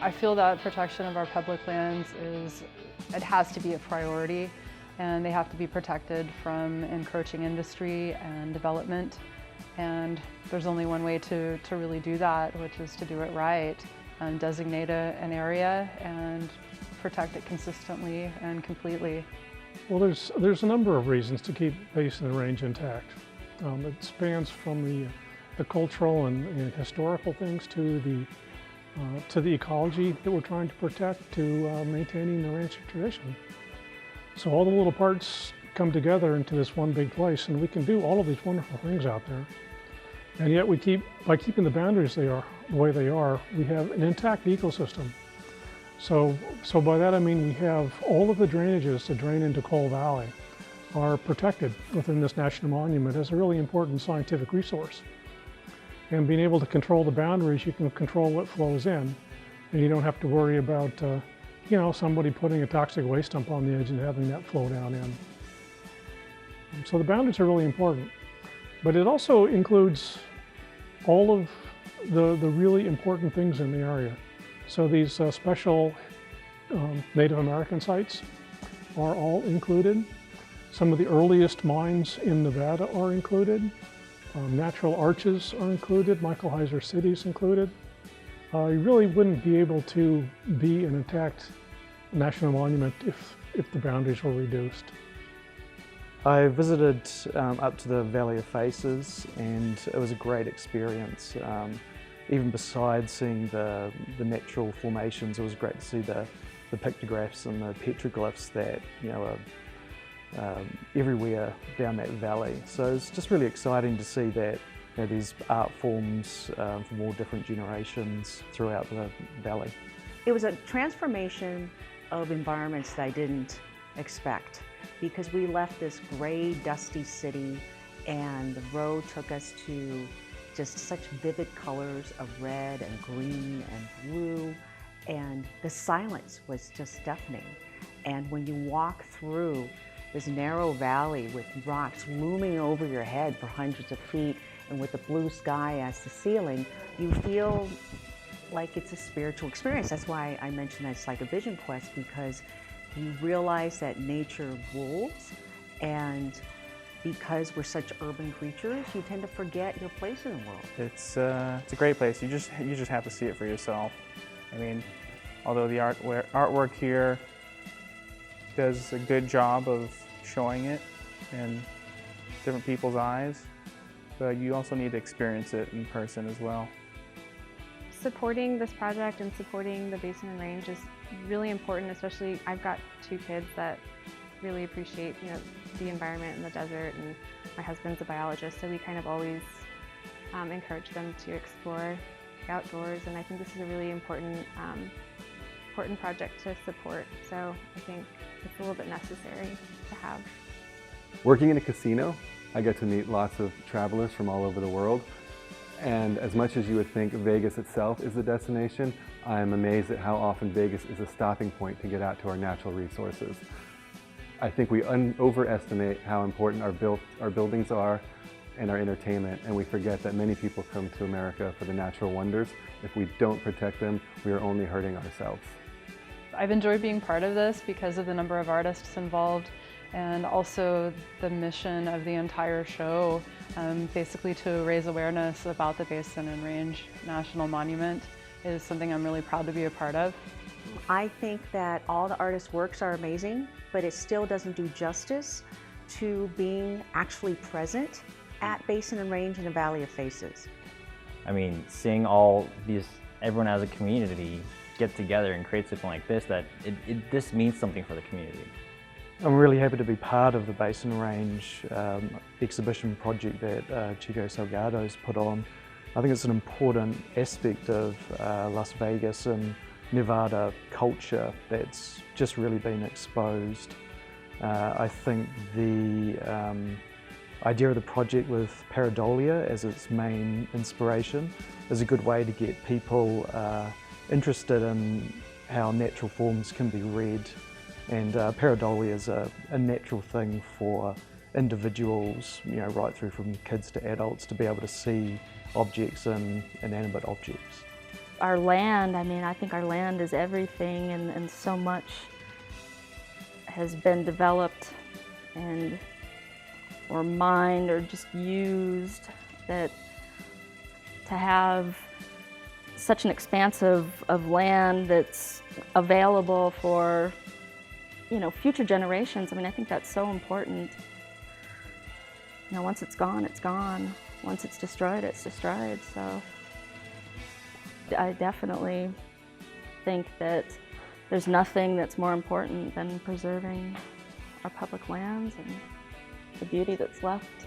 I feel that protection of our public lands it has to be a priority, and they have to be protected from encroaching industry and development. And there's only one way to really do that, which is to do it right and designate an area and protect it consistently and completely. Well, there's a number of reasons to keep Basin and Range intact. It spans from the cultural and historical things to the ecology that we're trying to protect, to maintaining the ranch tradition. So all the little parts come together into this one big place, and we can do all of these wonderful things out there. And yet by keeping the boundaries the way they are, we have an intact ecosystem. So by that I mean we have all of the drainages that drain into Coal Valley are protected within this national monument as a really important scientific resource. And being able to control the boundaries, you can control what flows in, and you don't have to worry about somebody putting a toxic waste dump on the edge and having that flow down in. So the boundaries are really important, but it also includes all of the really important things in the area. So these special Native American sites are all included. Some of the earliest mines in Nevada are included. Natural arches are included. Michael Heiser City is included. You really wouldn't be able to be an intact national monument if the boundaries were reduced. I visited up to the Valley of Faces, and it was a great experience. Even besides seeing the natural formations, it was great to see the pictographs and the petroglyphs that are everywhere down that valley. So it's just really exciting to see that these art forms from all different generations throughout the valley. It was a transformation of environments that I didn't expect, because we left this gray, dusty city, and the road took us to just such vivid colors of red and green and blue, and the silence was just deafening. And when you walk through this narrow valley with rocks looming over your head for hundreds of feet, and with the blue sky as the ceiling, you feel like it's a spiritual experience. That's why I mentioned that it's like a vision quest, because you realize that nature rules, and because we're such urban creatures, you tend to forget your place in the world. It's a great place. You just have to see it for yourself. I mean, although the artwork here does a good job of showing it in different people's eyes, but you also need to experience it in person as well. Supporting this project and supporting the Basin and Range is really important, especially I've got two kids that really appreciate the environment and the desert, and my husband's a biologist, so we kind of always encourage them to explore the outdoors, and I think this is a really important project to support, so I think it's a little bit necessary to have. Working in a casino, I get to meet lots of travelers from all over the world. And as much as you would think Vegas itself is the destination, I am amazed at how often Vegas is a stopping point to get out to our natural resources. I think we overestimate how important our buildings are and our entertainment, and we forget that many people come to America for the natural wonders. If we don't protect them, we are only hurting ourselves. I've enjoyed being part of this because of the number of artists involved, and also the mission of the entire show, basically to raise awareness about the Basin and Range National Monument is something I'm really proud to be a part of. I think that all the artists' works are amazing, but it still doesn't do justice to being actually present at Basin and Range in the Valley of Faces. I mean, seeing everyone as a community get together and create something like this, this means something for the community. I'm really happy to be part of the Basin and Range exhibition project that Chico Salgado's put on. I think it's an important aspect of Las Vegas and Nevada culture that's just really been exposed. I think the idea of the project with Pareidolia as its main inspiration is a good way to get people interested in how natural forms can be read. And pareidolia is a natural thing for individuals, right through from kids to adults, to be able to see objects and inanimate objects. our land, I mean, I think our land is everything, and so much has been developed and or mined or just used, that to have such an expanse of land that's available for, you know, future generations. I mean, I think that's so important. You know, once it's gone, it's gone. Once it's destroyed, it's destroyed. So I definitely think that there's nothing that's more important than preserving our public lands and the beauty that's left.